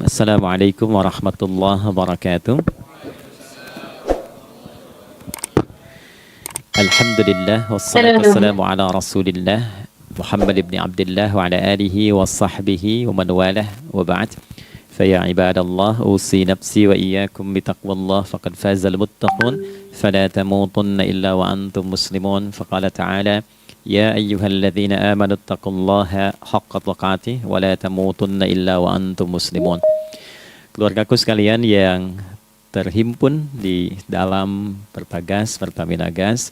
Assalamualaikum warahmatullahi wabarakatuh. Alhamdulillah wassalatu wassalamu ala Rasulillah Muhammad ibn Abdullah wa ala alihi wa sahbihi wa man walah wa ba'd. Faya ibadallah usi nafsi wa iyyakum bitaqwallah faqad fazal muttaqun fala tamutunna illa wa antum muslimun. Faqala ta'ala ya ayyuhalladzina amanu taqullaha haqqa tuqatih wa la tamutunna illa wa antum muslimun. Keluargaku sekalian yang terhimpun di dalam Pertagas, Pertamina Gas,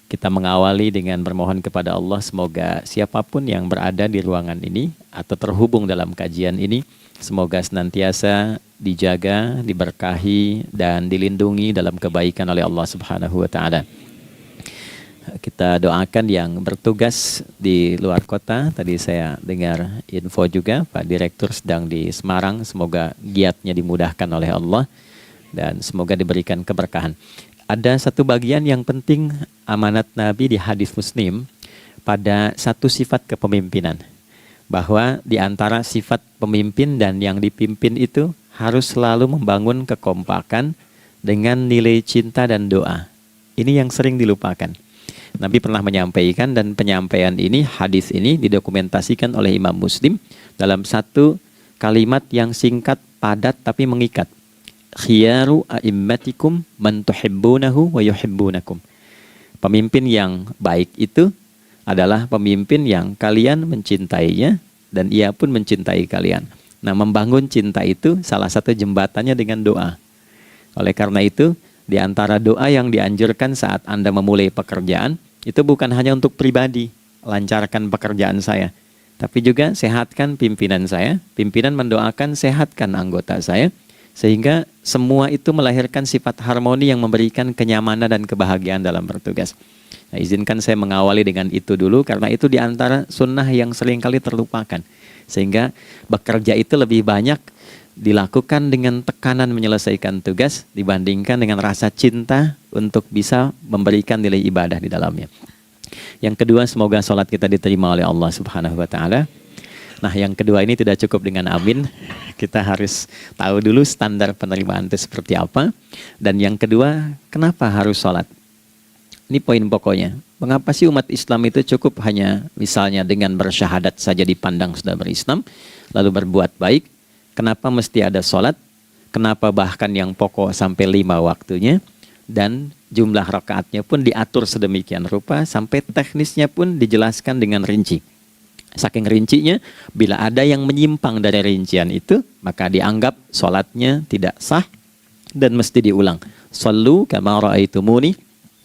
kita mengawali dengan bermohon kepada Allah semoga siapapun yang berada di ruangan ini atau terhubung dalam kajian ini, semoga senantiasa dijaga, diberkahi, dan dilindungi dalam kebaikan oleh Allah Subhanahu wa Ta'ala. Kita doakan yang bertugas di luar kota. Tadi saya dengar info juga Pak Direktur sedang di Semarang. Semoga giatnya dimudahkan oleh Allah dan semoga diberikan keberkahan. Ada satu bagian yang penting amanat Nabi di hadis Muslim pada satu sifat kepemimpinan. Bahwa di antara sifat pemimpin dan yang dipimpin itu harus selalu membangun kekompakan dengan nilai cinta dan doa. Ini yang sering dilupakan. Nabi pernah menyampaikan dan penyampaian ini, hadis ini didokumentasikan oleh Imam Muslim dalam satu kalimat yang singkat, padat tapi mengikat. Khiyaru a'immatikum man tuhibbunahu wa yuhibbunakum. Pemimpin yang baik itu adalah pemimpin yang kalian mencintainya dan ia pun mencintai kalian. Nah, membangun cinta itu salah satu jembatannya dengan doa. Oleh karena itu, di antara doa yang dianjurkan saat Anda memulai pekerjaan, itu bukan hanya untuk pribadi, lancarkan pekerjaan saya, tapi juga sehatkan pimpinan saya, pimpinan mendoakan sehatkan anggota saya, sehingga semua itu melahirkan sifat harmoni yang memberikan kenyamanan dan kebahagiaan dalam bertugas. Nah, izinkan saya mengawali dengan itu dulu, karena itu di antara sunnah yang seringkali terlupakan. Sehingga bekerja itu lebih banyak dilakukan dengan tekanan menyelesaikan tugas dibandingkan dengan rasa cinta untuk bisa memberikan nilai ibadah di dalamnya. Yang kedua, semoga sholat kita diterima oleh Allah Subhanahu wa Ta'ala. Nah, yang kedua ini tidak cukup dengan amin. Kita harus tahu dulu standar penerimaan itu seperti apa. Dan yang kedua, kenapa harus sholat? Ini poin pokoknya. Mengapa sih umat Islam itu cukup hanya misalnya dengan bersyahadat saja dipandang sudah berislam, lalu berbuat baik? Kenapa mesti ada sholat? Kenapa bahkan yang pokok sampai 5 waktunya? Dan jumlah rakaatnya pun diatur sedemikian rupa, sampai teknisnya pun dijelaskan dengan rinci. Saking rincinya, bila ada yang menyimpang dari rincian itu, maka dianggap sholatnya tidak sah dan mesti diulang. Shallu kama ra'aitumuni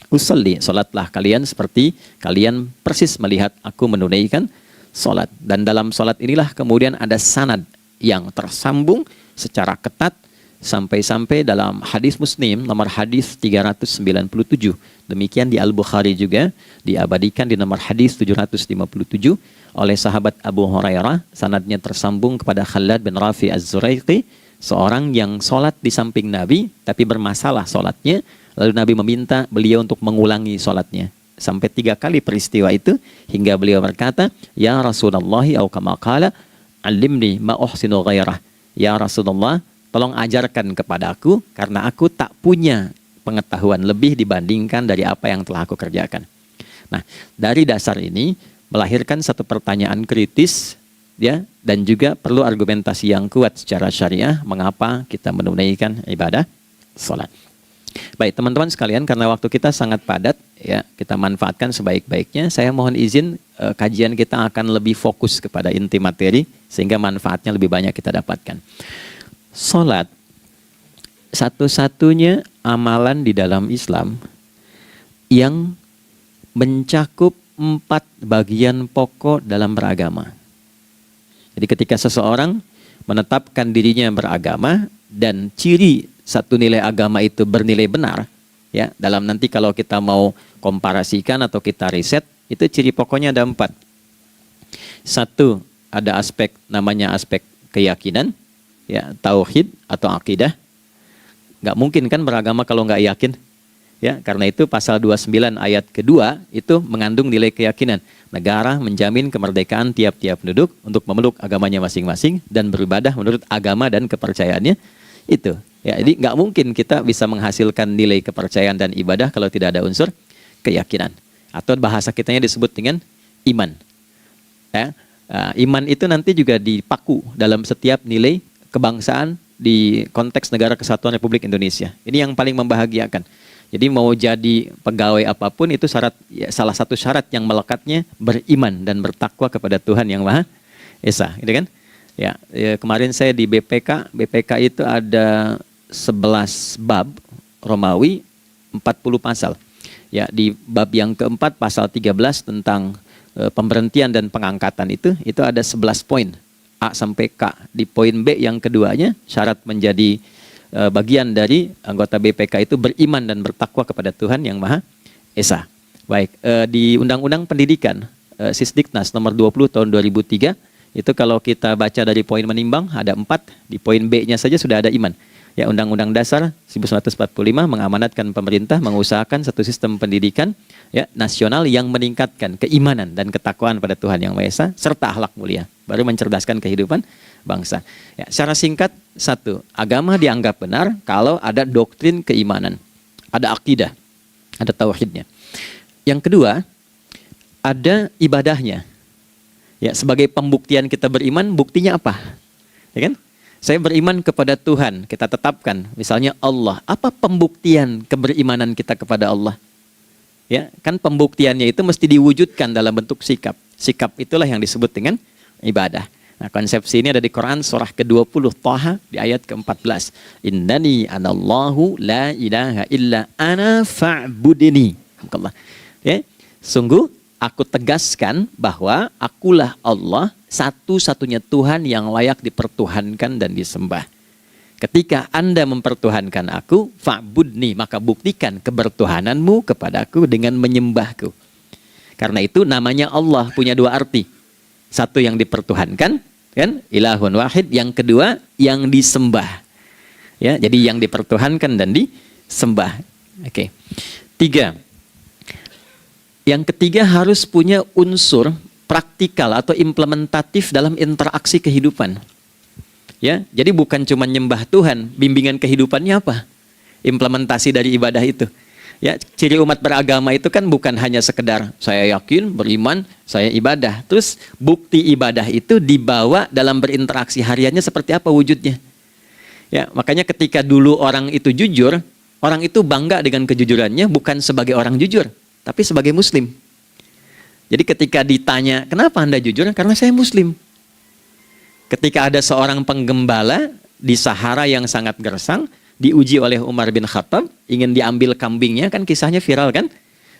usalli. Sholatlah kalian seperti kalian persis melihat aku menunaikan sholat. Dan dalam sholat inilah kemudian ada sanad yang tersambung secara ketat sampai-sampai dalam hadis Muslim nomor hadis 397. Demikian di Al-Bukhari juga diabadikan di nomor hadis 757 oleh sahabat Abu Hurairah. Sanadnya tersambung kepada Khalad bin Rafi Az-Zuraiqi, seorang yang sholat di samping Nabi tapi bermasalah sholatnya. Lalu Nabi meminta beliau untuk mengulangi sholatnya. Sampai 3 kali peristiwa itu hingga beliau berkata, ya Rasulullah au kama qala alimni ma uhsinu ghairah. Ya Rasulullah, tolong ajarkan kepadaku karena aku tak punya pengetahuan lebih dibandingkan dari apa yang telah aku kerjakan. Nah, dari dasar ini melahirkan satu pertanyaan kritis ya, dan juga perlu argumentasi yang kuat secara syariah mengapa kita menunaikan ibadah salat. Baik teman-teman sekalian, karena waktu kita sangat padat ya, kita manfaatkan sebaik-baiknya. Saya mohon izin kajian kita akan lebih fokus kepada inti materi sehingga manfaatnya lebih banyak kita dapatkan. Salat satu-satunya amalan di dalam Islam yang mencakup 4 bagian pokok dalam beragama. Jadi ketika seseorang menetapkan dirinya beragama dan ciri satu nilai agama itu bernilai benar, ya, dalam nanti kalau kita mau komparasikan atau kita riset, itu ciri pokoknya ada 4. Satu, ada aspek namanya aspek keyakinan, ya, tauhid atau akidah. Nggak mungkin kan beragama kalau nggak yakin, Ya, karena itu pasal 29 ayat kedua itu mengandung nilai keyakinan. Negara menjamin kemerdekaan tiap-tiap penduduk untuk memeluk agamanya masing-masing dan beribadah menurut agama dan kepercayaannya itu. Ya, jadi nggak mungkin kita bisa menghasilkan nilai kepercayaan dan ibadah kalau tidak ada unsur keyakinan. Atau bahasa kitanya disebut dengan iman. Ya, iman itu nanti juga dipaku dalam setiap nilai kebangsaan di konteks Negara Kesatuan Republik Indonesia. Ini yang paling membahagiakan. Jadi mau jadi pegawai apapun itu syarat, ya, salah satu syarat yang melekatnya beriman dan bertakwa kepada Tuhan Yang Maha Esa, gitu kan? Ya, kemarin saya di BPK itu ada 11 bab Romawi, 40 pasal. Ya, di bab yang keempat pasal 13 tentang pemberhentian dan pengangkatan itu ada 11 poin A sampai K. Di poin B yang keduanya syarat menjadi bagian dari anggota BPK itu beriman dan bertakwa kepada Tuhan Yang Maha Esa. Baik, di Undang-Undang Pendidikan Sisdiknas nomor 20 tahun 2003 itu kalau kita baca dari poin menimbang ada 4, di poin B-nya saja sudah ada iman. Ya, Undang-Undang Dasar 1945 mengamanatkan pemerintah mengusahakan satu sistem pendidikan ya nasional yang meningkatkan keimanan dan ketakwaan pada Tuhan Yang Maha Esa serta akhlak mulia, baru mencerdaskan kehidupan bangsa. Ya, secara singkat, satu, agama dianggap benar kalau ada doktrin keimanan, ada akidah, ada tauhidnya. Yang kedua, ada ibadahnya. Ya, sebagai pembuktian kita beriman, buktinya apa? Ya kan? Saya beriman kepada Tuhan, kita tetapkan, misalnya Allah. Apa pembuktian keberimanan kita kepada Allah? Ya, kan pembuktiannya itu mesti diwujudkan dalam bentuk sikap. Sikap itulah yang disebut dengan ibadah. Nah, konsepsi ini ada di Quran surah ke-20 Thaha di ayat ke-14. Innani anallahu la ilaha illa ana fa'budini. Ya, sungguh aku tegaskan bahwa akulah Allah, satu-satunya Tuhan yang layak dipertuhankan dan disembah. Ketika Anda mempertuhankan aku, fa'budni, maka buktikan kebertuhananmu kepadaku dengan menyembahku. Karena itu namanya Allah punya dua arti. Satu yang dipertuhankan, kan? Ilahun wahid. Yang kedua yang disembah. Ya, jadi yang dipertuhankan dan disembah. Oke. 3. Yang ketiga harus punya unsur praktikal atau implementatif dalam interaksi kehidupan. Ya, jadi bukan cuma nyembah Tuhan, bimbingan kehidupannya apa? Implementasi dari ibadah itu. Ya, ciri umat beragama itu kan bukan hanya sekedar saya yakin, beriman, saya ibadah. Terus bukti ibadah itu dibawa dalam berinteraksi hariannya seperti apa wujudnya. Ya, makanya ketika dulu orang itu jujur, orang itu bangga dengan kejujurannya bukan sebagai orang jujur, tapi sebagai muslim. Jadi ketika ditanya, kenapa Anda jujur? Karena saya muslim. Ketika ada seorang penggembala di Sahara yang sangat gersang, diuji oleh Umar bin Khattab, ingin diambil kambingnya, kan kisahnya viral kan?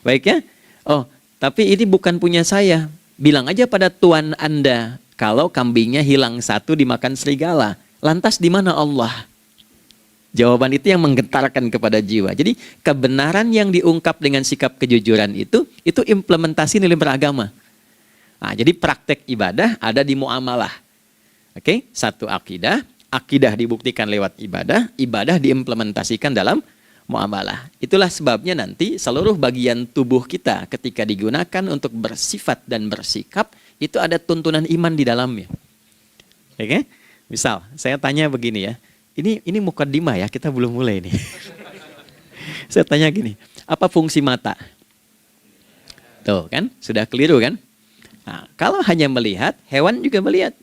Baik ya? Oh, tapi ini bukan punya saya. Bilang aja pada tuan Anda, kalau kambingnya hilang satu dimakan serigala. Lantas di mana Allah? Jawaban itu yang menggetarkan kepada jiwa. Jadi kebenaran yang diungkap dengan sikap kejujuran itu implementasi nilai beragama. Nah, jadi praktek ibadah ada di muamalah. Oke, satu akidah. Akidah dibuktikan lewat ibadah, ibadah diimplementasikan dalam muamalah. Itulah sebabnya nanti seluruh bagian tubuh kita ketika digunakan untuk bersifat dan bersikap, itu ada tuntunan iman di dalamnya. Oke? Misal, saya tanya begini ya, ini mukaddimah ya, kita belum mulai nih. Saya tanya gini, apa fungsi mata? Tuh kan, sudah keliru kan? Nah, kalau hanya melihat, hewan juga melihat.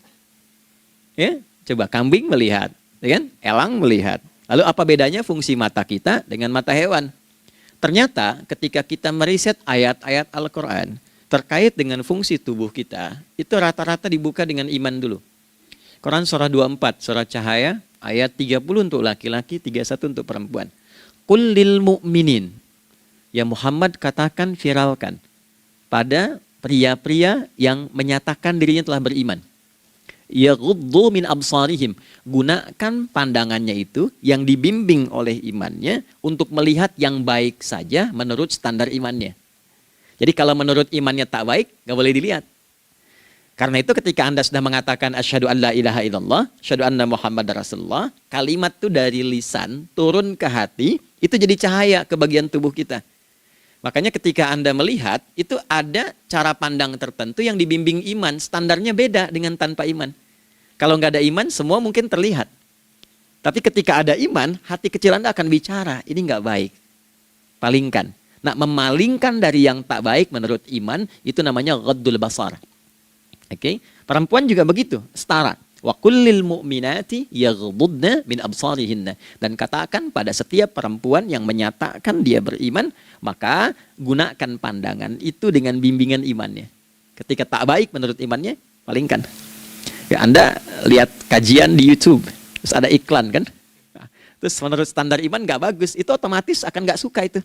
Ya, coba kambing melihat, kan? Elang melihat. Lalu apa bedanya fungsi mata kita dengan mata hewan? Ternyata ketika kita meriset ayat-ayat Al-Quran terkait dengan fungsi tubuh kita, itu rata-rata dibuka dengan iman dulu. Quran surah 24, surah Cahaya, ayat 30 untuk laki-laki, 31 untuk perempuan. Qul lil mu'minin. Ya Muhammad katakan, viralkan pada pria-pria yang menyatakan dirinya telah beriman. Yaghuddu min absarihim, gunakan pandangannya itu yang dibimbing oleh imannya untuk melihat yang baik saja menurut standar imannya. Jadi kalau menurut imannya tak baik, nggak boleh dilihat. Karena itu ketika Anda sudah mengatakan asyhadu an la ilaha illallah, asyhadu anna Muhammad Rasulullah, kalimat itu dari lisan turun ke hati, Itu jadi cahaya ke bagian tubuh kita. Makanya ketika Anda melihat, itu ada cara pandang tertentu yang dibimbing iman. Standarnya beda dengan tanpa iman. Kalau nggak ada iman, semua mungkin terlihat. Tapi ketika ada iman, hati kecil Anda akan bicara, ini nggak baik. Palingkan. Nah, memalingkan dari yang tak baik menurut iman, itu namanya ghaddul basar. Oke? Perempuan juga begitu, setara. Wa kullil mu'minati yaghdudna min absarihinna. Dan katakan pada setiap perempuan yang menyatakan dia beriman, maka gunakan pandangan itu dengan bimbingan imannya. Ketika tak baik menurut imannya, palingkan. Ya, Anda lihat kajian di YouTube, terus ada iklan kan? Nah, terus menurut standar iman nggak bagus, itu otomatis akan nggak suka itu.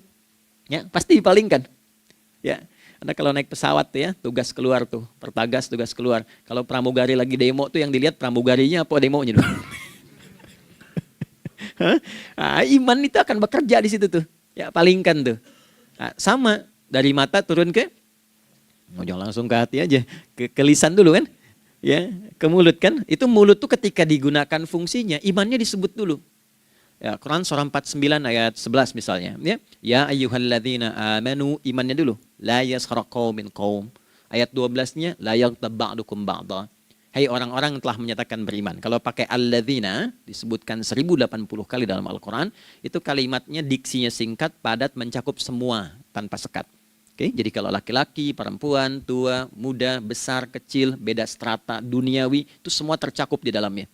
Ya, pasti dipalingkan. Ya. Anda kalau naik pesawat tuh ya, tugas keluar tuh, pertagas tugas keluar. Kalau pramugari lagi demo tuh yang dilihat pramugarinya apa demonya tuh. Nah, iman itu akan bekerja di situ tuh. Ya, palingkan tuh. Nah, sama dari mata turun ke, jangan langsung ke hati aja, ke lisan dulu kan. Ya, ke mulut kan. Itu mulut tuh ketika digunakan fungsinya, imannya disebut dulu. Ya, Quran surah 49 ayat 11 misalnya, ya. Ya ayyuhalladzina amanu, imannya dulu. La yaskhar qaumin qaum. Ayat 12-nya la yaghtab ba'dukum ba'dha. Hai orang-orang yang telah menyatakan beriman. Kalau pakai alladzina disebutkan 1080 kali dalam Al-Qur'an, itu kalimatnya diksinya singkat, padat, mencakup semua tanpa sekat. Oke, jadi kalau laki-laki, perempuan, tua, muda, besar, kecil, beda strata, duniawi, itu semua tercakup di dalamnya.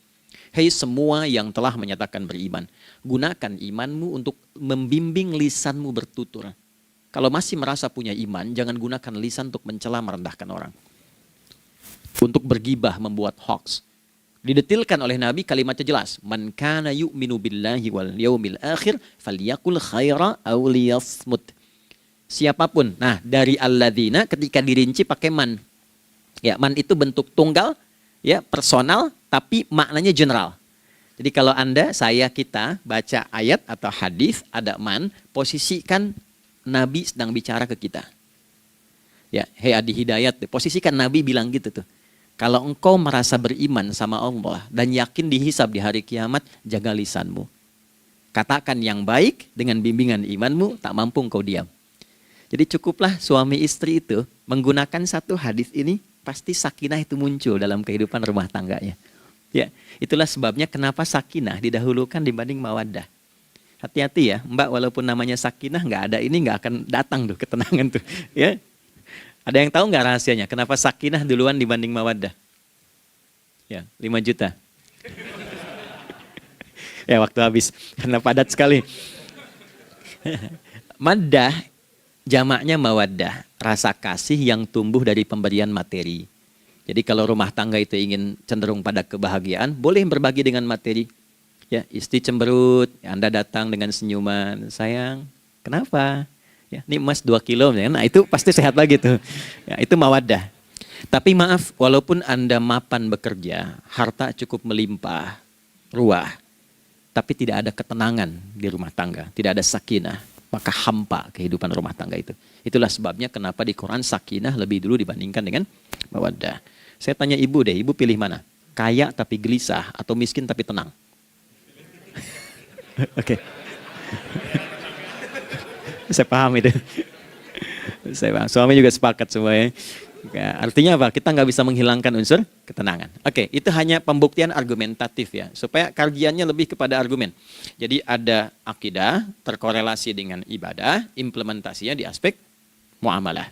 Hei semua yang telah menyatakan beriman, gunakan imanmu untuk membimbing lisanmu bertutur. Kalau masih merasa punya iman, jangan gunakan lisan untuk mencela, merendahkan orang. Untuk bergibah, membuat hoax. Didetilkan oleh Nabi kalimatnya jelas. Man kana yu'minu billahi wal yaumil akhir falyakul khaira aw liyasmut. Siapapun. Nah, dari alladzina ketika dirinci pakai man. Ya, man itu bentuk tunggal, ya, personal, tapi maknanya general. Jadi kalau Anda, saya, kita baca ayat atau hadis ada man, posisikan Nabi sedang bicara ke kita. Ya, hei Adi Hidayat, posisikan Nabi bilang gitu tuh. Kalau engkau merasa beriman sama Allah dan yakin dihisab di hari kiamat, jaga lisanmu. Katakan yang baik dengan bimbingan imanmu, tak mampu engkau diam. Jadi cukuplah suami istri itu menggunakan satu hadis ini, pasti sakinah itu muncul dalam kehidupan rumah tangganya. Ya, itulah sebabnya kenapa sakinah didahulukan dibanding mawaddah. Hati-hati ya, Mbak, walaupun namanya sakinah nggak ada ini nggak akan datang tuh ketenangan tuh. Ya, ada yang tahu nggak rahasianya? Kenapa sakinah duluan dibanding mawaddah? Ya, 5 juta. Ya, waktu habis karena padat sekali. Maddah jamaknya mawaddah, rasa kasih yang tumbuh dari pemberian materi. Jadi kalau rumah tangga itu ingin cenderung pada kebahagiaan, boleh berbagi dengan materi. Ya, istri cemberut, Anda datang dengan senyuman, sayang, kenapa? Ya, ini emas 2 kilo, nah itu pasti sehat lagi tuh. Ya, itu mawaddah. Tapi maaf, walaupun Anda mapan bekerja, harta cukup melimpah, ruah, tapi tidak ada ketenangan di rumah tangga, tidak ada sakinah, maka hampa kehidupan rumah tangga itu. Itulah sebabnya kenapa di Quran sakinah lebih dulu dibandingkan dengan mawaddah. Saya tanya ibu deh, ibu pilih mana? Kaya tapi gelisah atau miskin tapi tenang? Oke. Saya paham itu. Saya paham. Suami juga sepakat semuanya. Ya, artinya apa? Kita nggak bisa menghilangkan unsur ketenangan. Oke, itu hanya pembuktian argumentatif ya, supaya kajiannya lebih kepada argumen. Jadi ada akidah terkorelasi dengan ibadah, implementasinya di aspek muamalah.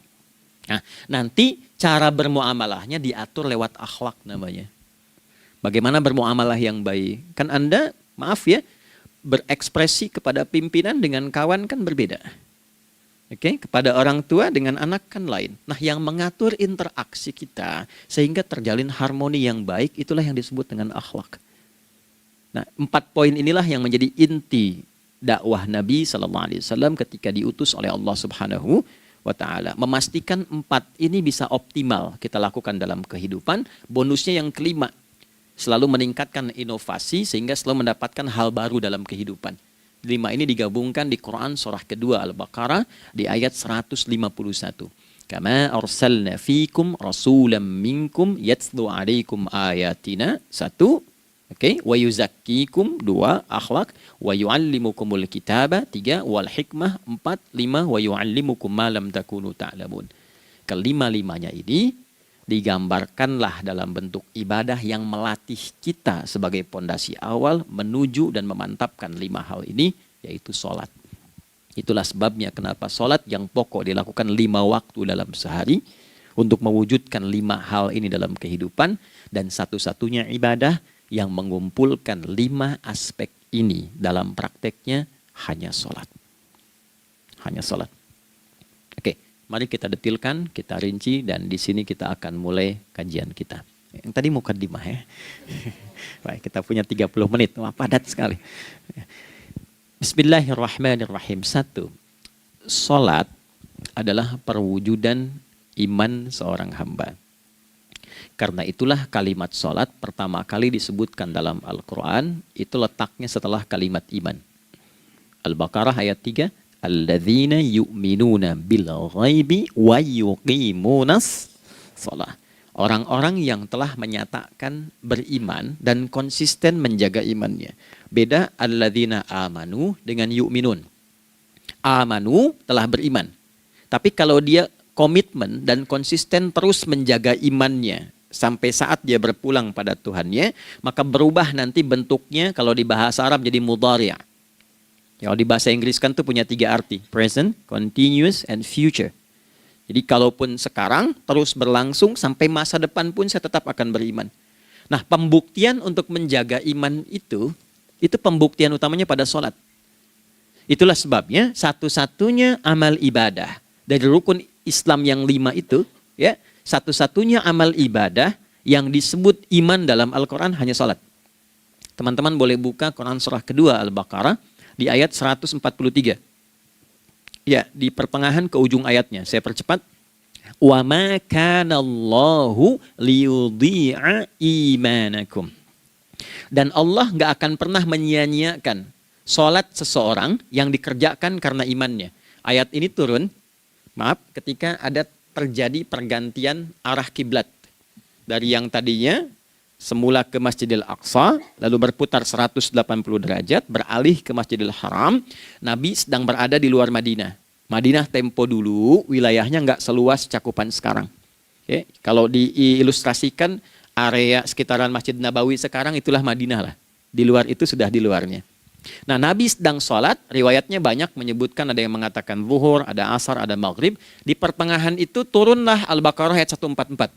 Nah, nanti cara bermuamalahnya diatur lewat akhlak namanya. Bagaimana bermuamalah yang baik? Kan Anda, maaf ya, berekspresi kepada pimpinan dengan kawan kan berbeda. Oke, kepada orang tua dengan anak kan lain. Nah, yang mengatur interaksi kita sehingga terjalin harmoni yang baik, itulah yang disebut dengan akhlak. Nah, 4 poin inilah yang menjadi inti dakwah Nabi SAW ketika diutus oleh Allah Subhanahu wa Ta'ala. Memastikan 4 ini bisa optimal kita lakukan dalam kehidupan. Bonusnya yang kelima, selalu meningkatkan inovasi sehingga selalu mendapatkan hal baru dalam kehidupan. 5 ini digabungkan di Quran surah kedua Al-Baqarah di ayat 151. Kama arsalna fikum rasulam minkum yatslu alaikum ayatina. 1. Oke, wa yuzakkikum 2, akhlak, wa yu'allimukumul kitaba 3, wal hikmah 4, 5, wa yu'allimukum ma lam takunu ta'lamun. Kelima-limanya ini digambarkanlah dalam bentuk ibadah yang melatih kita sebagai pondasi awal menuju dan memantapkan 5 hal ini, yaitu sholat. Itulah sebabnya kenapa sholat yang pokok dilakukan 5 waktu dalam sehari untuk mewujudkan 5 hal ini dalam kehidupan, dan satu-satunya ibadah yang mengumpulkan 5 aspek ini dalam prakteknya hanya sholat. Hanya sholat. Oke, mari kita detilkan, kita rinci, dan di sini kita akan mulai kajian kita. Yang tadi mukadimah ya. Baik, kita punya 30 menit. Wah, padat sekali. Bismillahirrahmanirrahim. 1. Sholat adalah perwujudan iman seorang hamba. Karena itulah kalimat sholat pertama kali disebutkan dalam Al-Quran, itu letaknya setelah kalimat iman. Al-Baqarah ayat 3, Alladzina yu'minuna bil ghaibi wa yuqimunas sholat. Orang-orang yang telah menyatakan beriman dan konsisten menjaga imannya. Beda alladzina amanu dengan yu'minun. Amanu telah beriman. Tapi kalau dia komitmen dan konsisten terus menjaga imannya sampai saat dia berpulang pada Tuhannya, maka berubah nanti bentuknya kalau di bahasa Arab jadi mudhari'. Kalau di bahasa Inggris kan tuh punya 3 arti, present, continuous, and future. Jadi kalaupun sekarang terus berlangsung sampai masa depan pun saya tetap akan beriman. Nah, pembuktian untuk menjaga iman itu pembuktian utamanya pada sholat. Itulah sebabnya satu-satunya amal ibadah dari rukun Islam yang 5 itu, ya, satu-satunya amal ibadah yang disebut iman dalam Al-Quran hanya salat. Teman-teman boleh buka Quran surah kedua Al-Baqarah di ayat 143. Ya, di pertengahan ke ujung ayatnya. Saya percepat. Wa ma kana Allahu liyudhi'a imanakum. Dan Allah nggak akan pernah menyia-nyiakan salat seseorang yang dikerjakan karena imannya. Ayat ini turun, ketika ada terjadi pergantian arah kiblat dari yang tadinya semula ke Masjidil Aqsa, lalu berputar 180 derajat, beralih ke Masjidil Haram. Nabi sedang berada di luar Madinah. Madinah tempo dulu wilayahnya nggak seluas cakupan sekarang. Oke, kalau diilustrasikan area sekitaran Masjid Nabawi sekarang itulah Madinah lah. Di luar itu sudah di luarnya. Nah, Nabi sedang sholat, riwayatnya banyak menyebutkan, ada yang mengatakan zuhur, ada asar, ada maghrib. Di pertengahan itu turunlah Al-Baqarah ayat 144.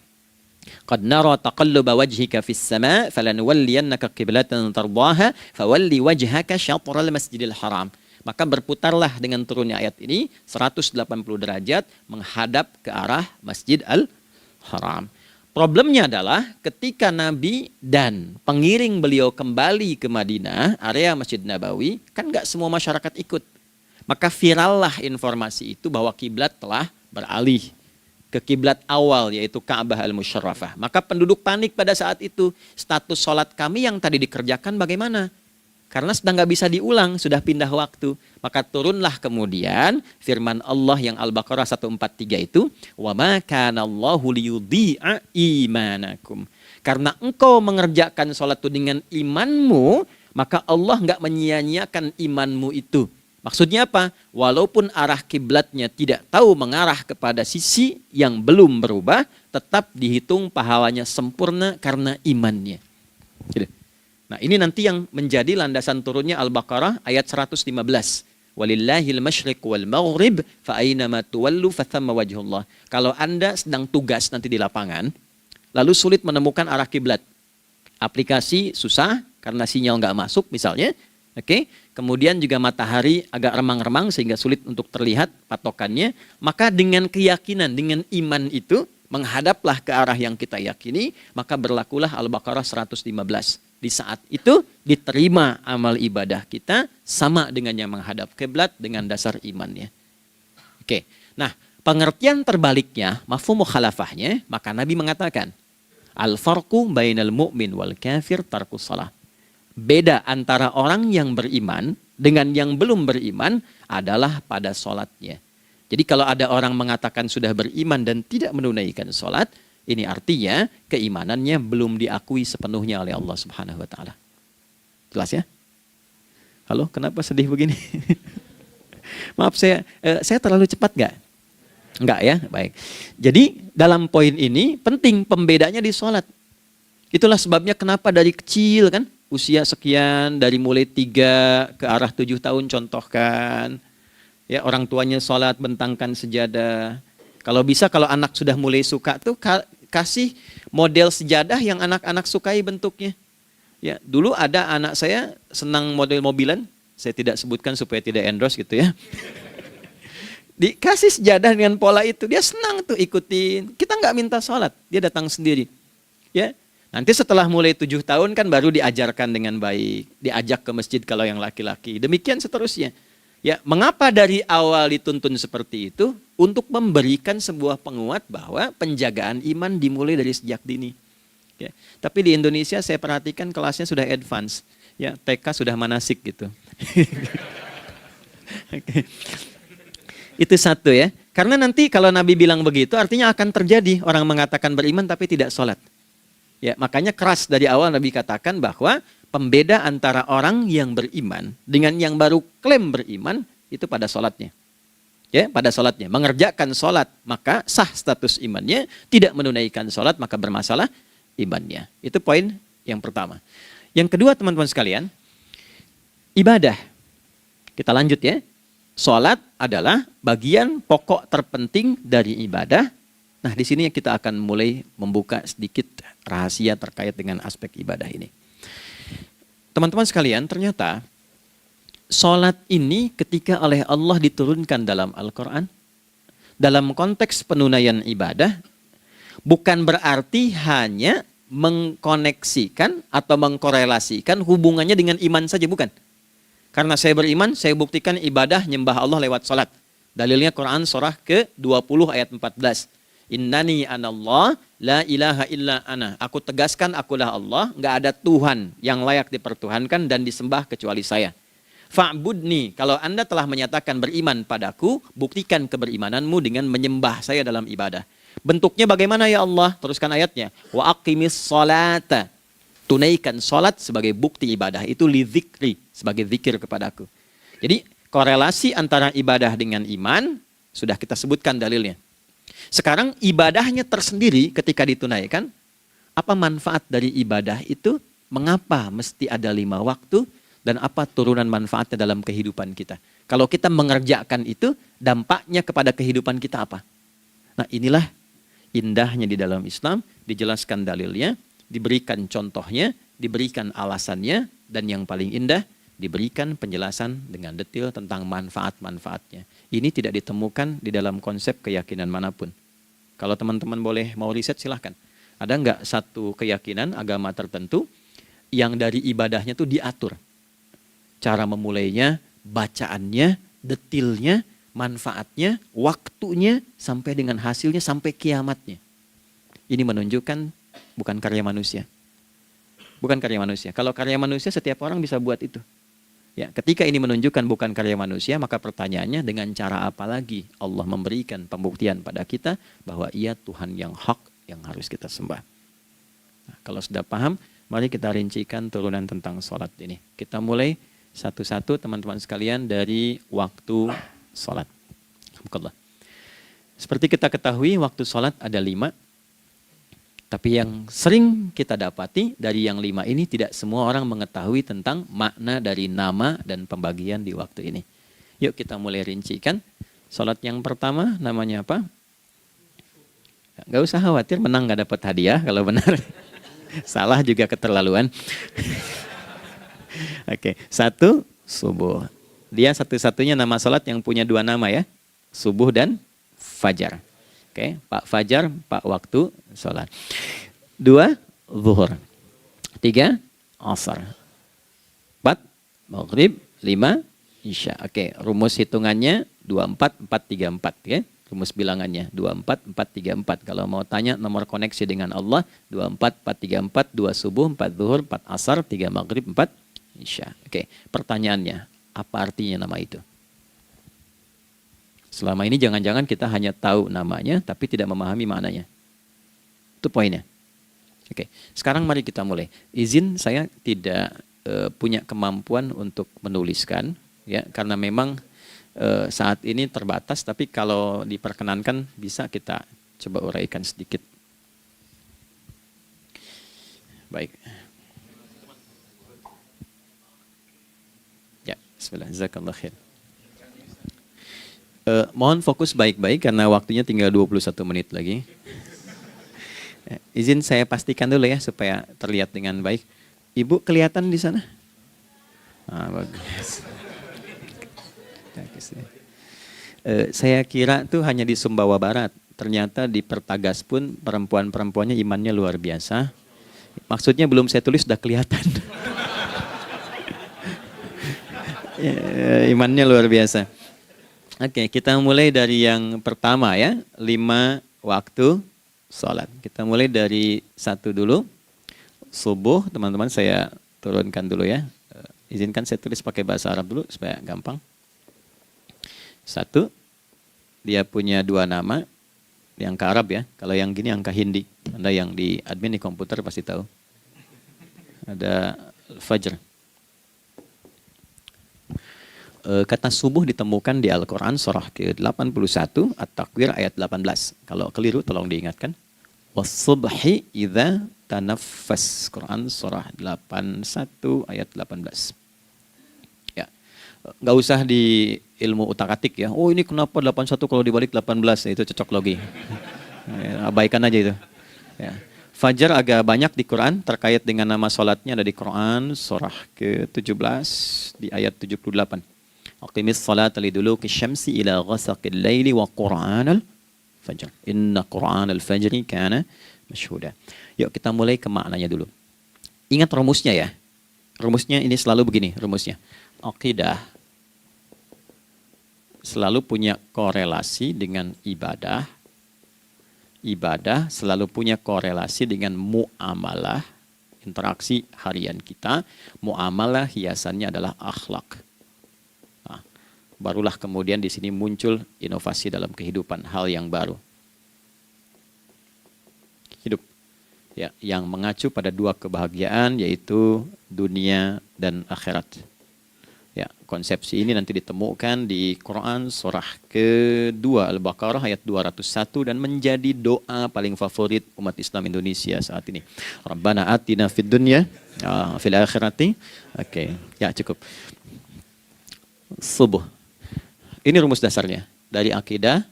Qad nara taqalluba wajhika fis sama' falanuwalliyannaka qiblatan tardaha fawalli wajhaka syatral masjidil haram. Maka berputarlah dengan turunnya ayat ini 180 derajat menghadap ke arah Masjid Al-Haram. Problemnya adalah ketika Nabi dan pengiring beliau kembali ke Madinah, area Masjid Nabawi, kan nggak semua masyarakat ikut. Maka virallah informasi itu bahwa kiblat telah beralih ke kiblat awal, yaitu Ka'bah Al-Musyarrafah. Maka penduduk panik pada saat itu. Status sholat kami yang tadi dikerjakan bagaimana? Karena sedang nggak bisa diulang, sudah pindah waktu. Maka turunlah kemudian firman Allah yang Al-Baqarah 143 itu, wa ma kana Allahu liyudhi'a imanakum. Karena engkau mengerjakan sholat itu dengan imanmu, maka Allah nggak menyia-nyiakan imanmu itu. Maksudnya apa? Walaupun arah kiblatnya tidak tahu mengarah kepada sisi yang belum berubah, tetap dihitung pahalanya sempurna karena imannya. Gitu. Nah, ini nanti yang menjadi landasan turunnya Al-Baqarah ayat 115. Walillahil masyriq wal maghrib fa aynama tuwallu fathamma wajhullah. Kalau Anda sedang tugas nanti di lapangan, lalu sulit menemukan arah kiblat. Aplikasi susah karena sinyal nggak masuk misalnya. Oke. Kemudian juga matahari agak remang-remang sehingga sulit untuk terlihat patokannya. Maka dengan keyakinan, dengan iman itu, menghadaplah ke arah yang kita yakini, maka berlakulah Al-Baqarah 115. Di saat itu diterima amal ibadah kita sama dengan yang menghadap kiblat dengan dasar imannya. Oke. Nah, pengertian terbaliknya, mafhum mukhalafahnya, maka Nabi mengatakan, al-farqu bainal mu'min wal kafir tarkus shalah. Beda antara orang yang beriman dengan yang belum beriman adalah pada sholatnya. Jadi kalau ada orang mengatakan sudah beriman dan tidak menunaikan sholat, ini artinya keimanannya belum diakui sepenuhnya oleh Allah Subhanahu wa Ta'ala. Jelas ya? Halo, kenapa sedih begini? Maaf, saya terlalu cepat nggak? Enggak ya, baik. Jadi dalam poin ini penting pembedanya di sholat. Itulah sebabnya kenapa dari kecil kan, usia sekian, dari mulai 3 ke arah 7 tahun contohkan. Ya, orang tuanya sholat bentangkan sejadah. Kalau bisa kalau anak sudah mulai suka tuh kasih model sejadah yang anak-anak sukai bentuknya. Ya, dulu ada anak saya senang model mobilan, saya tidak sebutkan supaya tidak endorse gitu ya. Dikasih sejadah dengan pola itu, dia senang tuh ikutin. Kita nggak minta sholat, dia datang sendiri. Ya, nanti setelah mulai 7 tahun kan baru diajarkan dengan baik, diajak ke masjid kalau yang laki-laki. Demikian seterusnya. Ya, mengapa dari awal dituntun seperti itu? Untuk memberikan sebuah penguat bahwa penjagaan iman dimulai dari sejak dini. Ya, tapi di Indonesia saya perhatikan kelasnya sudah advance. Ya, TK sudah manasik gitu. Okay. Itu satu ya. Karena nanti kalau Nabi bilang begitu artinya akan terjadi orang mengatakan beriman tapi tidak sholat. Ya, makanya keras dari awal Nabi katakan bahwa pembeda antara orang yang beriman dengan yang baru klaim beriman itu pada sholatnya. Ya, pada sholatnya. Mengerjakan sholat maka sah status imannya, tidak menunaikan sholat maka bermasalah imannya. Itu poin yang pertama. Yang kedua teman-teman sekalian, ibadah. Kita lanjut ya. Sholat adalah bagian pokok terpenting dari ibadah. Nah, di sini kita akan mulai membuka sedikit rahasia terkait dengan aspek ibadah ini. Teman-teman sekalian, ternyata sholat ini ketika oleh Allah diturunkan dalam Al-Quran, dalam konteks penunaian ibadah, bukan berarti hanya mengkoneksikan atau mengkorelasikan hubungannya dengan iman saja, bukan. Karena saya beriman, saya buktikan ibadah nyembah Allah lewat sholat. Dalilnya Quran surah ke-20 ayat 14. Innani anallah la ilaha illa ana. Aku tegaskan akulah Allah, nggak ada Tuhan yang layak dipertuhankan dan disembah kecuali saya. Fa'budni, kalau Anda telah menyatakan beriman padaku, buktikan keberimananmu dengan menyembah saya dalam ibadah. Bentuknya bagaimana ya Allah? Teruskan ayatnya. Wa aqimis sholata. Tunaikan sholat sebagai bukti ibadah. Itu li dzikri, sebagai zikir kepadaku. Jadi korelasi antara ibadah dengan iman, sudah kita sebutkan dalilnya. Sekarang ibadahnya tersendiri ketika ditunaikan, apa manfaat dari ibadah itu? Mengapa mesti ada 5 waktu? Dan apa turunan manfaatnya dalam kehidupan kita? Kalau kita mengerjakan itu, dampaknya kepada kehidupan kita apa? Nah, inilah indahnya di dalam Islam, dijelaskan dalilnya, diberikan contohnya, diberikan alasannya, dan yang paling indah, diberikan penjelasan dengan detail tentang manfaat-manfaatnya. Ini tidak ditemukan di dalam konsep keyakinan manapun. Kalau teman-teman boleh mau riset silahkan. Ada nggak satu keyakinan agama tertentu yang dari ibadahnya itu diatur? Cara memulainya, bacaannya, detailnya, manfaatnya, waktunya, sampai dengan hasilnya, sampai kiamatnya. Ini menunjukkan bukan karya manusia. Bukan karya manusia. Kalau karya manusia setiap orang bisa buat itu. Ya, ketika ini menunjukkan bukan karya manusia, maka pertanyaannya dengan cara apa lagi Allah memberikan pembuktian pada kita bahwa Ia Tuhan yang hak yang harus kita sembah. Nah, kalau sudah paham, mari kita rincikan turunan tentang sholat ini. Kita mulai satu-satu teman-teman sekalian dari waktu sholat. Alhamdulillah. Seperti kita ketahui waktu sholat ada 5. Tapi yang sering kita dapati dari yang 5 ini tidak semua orang mengetahui tentang makna dari nama dan pembagian di waktu ini. Yuk kita mulai rincikan. Sholat yang pertama namanya apa? Gak usah khawatir, menang gak dapat hadiah kalau benar. Salah juga keterlaluan. Oke, 1 subuh. Dia satu-satunya nama sholat yang punya 2 nama ya. Subuh dan fajar. Oke, Pak Fajar, Pak waktu sholat. 2, zuhur. 3, asar. 4, maghrib. 5, isya. Oke, rumus hitungannya 24, 4, 3, 4. Ya. Rumus bilangannya 24, 4, 3, 4. Kalau mau tanya nomor koneksi dengan Allah, 24, 4, 3, 4, 2 subuh, 4 zuhur, 4 asar, 3 maghrib, 4 isya. Oke, pertanyaannya, apa artinya nama itu? Selama ini jangan-jangan kita hanya tahu namanya, tapi tidak memahami maknanya. Itu poinnya. Oke, sekarang mari kita mulai. Izin saya tidak punya kemampuan untuk menuliskan, ya, karena memang saat ini terbatas, tapi kalau diperkenankan bisa kita coba uraikan sedikit. Baik. Ya, bismillah, jazakallah khair. Mohon fokus baik-baik karena waktunya tinggal 21 menit lagi. Izin saya pastikan dulu ya supaya terlihat dengan baik. Ibu kelihatan di sana? Bagus. Saya kira tuh hanya di Sumbawa Barat. Ternyata di Pertagas pun perempuan-perempuannya imannya luar biasa. Maksudnya belum saya tulis sudah kelihatan. Imannya luar biasa. Oke, kita mulai dari yang pertama ya. 5 waktu sholat. Kita mulai dari 1 dulu. Subuh, teman-teman saya turunkan dulu ya. Izinkan saya tulis pakai bahasa Arab dulu supaya gampang. 1, dia punya 2 nama, di angka Arab ya. Kalau yang gini angka Hindi. Anda yang di admin di komputer pasti tahu. Ada Fajr. Kata subuh ditemukan di Al-Quran surah ke-81 At-Takwir ayat 18. Kalau keliru tolong diingatkan. Was-subhi idza tanaffas. Quran surah 81 ayat 18. Ya. Nggak usah di ilmu utak-atik ya. Oh ini kenapa 81 kalau dibalik 18? Itu cocok logi. Ya, abaikan aja itu. Ya. Fajar agak banyak di Quran terkait dengan nama sholatnya ada di Quran surah ke-17 di ayat 78. Aqimis salata liduluki syamsi ila ghasaqil laili wa qur'anal fajr. Inna qur'anal fajri kana masyhuda. Yuk kita mulai ke maknanya dulu. Ingat rumusnya ya. Rumusnya ini selalu begini rumusnya. Aqidah selalu punya korelasi dengan ibadah. Ibadah selalu punya korelasi dengan muamalah, interaksi harian kita. Muamalah hiasannya adalah akhlak. Barulah kemudian di sini muncul inovasi dalam kehidupan, hal yang baru. Hidup ya, yang mengacu pada 2 kebahagiaan yaitu dunia dan akhirat. Ya, konsepsi ini nanti ditemukan di Quran surah ke-2 Al-Baqarah ayat 201 dan menjadi doa paling favorit umat Islam Indonesia saat ini. Rabbana atina fid dunya fil akhirati. Oke, ya cukup. Subuh. Ini rumus dasarnya. Dari akidah,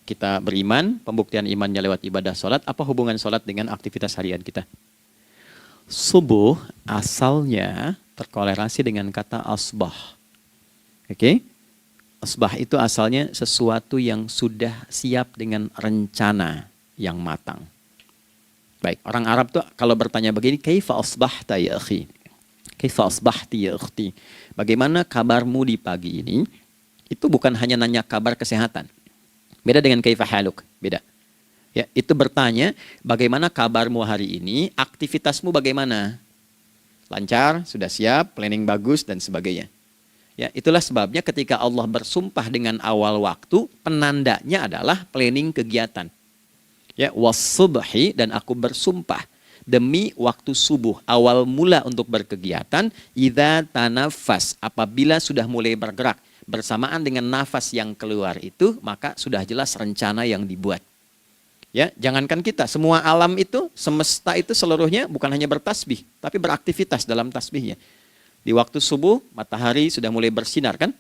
kita beriman, pembuktian imannya lewat ibadah sholat. Apa hubungan sholat dengan aktivitas harian kita? Subuh asalnya terkorelasi dengan kata asbah. Oke? Asbah itu asalnya sesuatu yang sudah siap dengan rencana yang matang. Baik, orang Arab tuh kalau bertanya begini, kaifa asbahta ya akhi? Kaifa asbahti ya ukhti? Bagaimana kabarmu di pagi ini? Itu bukan hanya nanya kabar kesehatan. Beda dengan kaifa haluk, beda. Ya, itu bertanya bagaimana kabarmu hari ini, aktivitasmu bagaimana? Lancar, sudah siap, planning bagus dan sebagainya. Ya, itulah sebabnya ketika Allah bersumpah dengan awal waktu, penandanya adalah planning kegiatan. Ya, was-subhi dan aku bersumpah demi waktu subuh, awal mula untuk berkegiatan, idza tanafas, apabila sudah mulai bergerak. Bersamaan dengan nafas yang keluar itu, maka sudah jelas rencana yang dibuat. Ya, jangankan kita, semua alam itu, semesta itu seluruhnya bukan hanya bertasbih, tapi beraktivitas dalam tasbihnya. Di waktu subuh, matahari sudah mulai bersinar kan?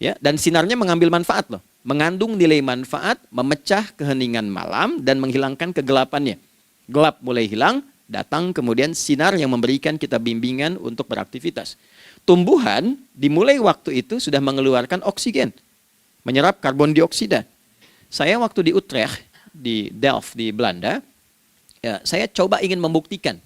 Ya, dan sinarnya mengambil manfaat loh, mengandung nilai manfaat, memecah keheningan malam dan menghilangkan kegelapannya. Gelap mulai hilang, datang kemudian sinar yang memberikan kita bimbingan untuk beraktivitas. Tumbuhan dimulai waktu itu sudah mengeluarkan oksigen, menyerap karbon dioksida. Saya waktu di Utrecht, di Delft di Belanda, ya, saya coba ingin membuktikan.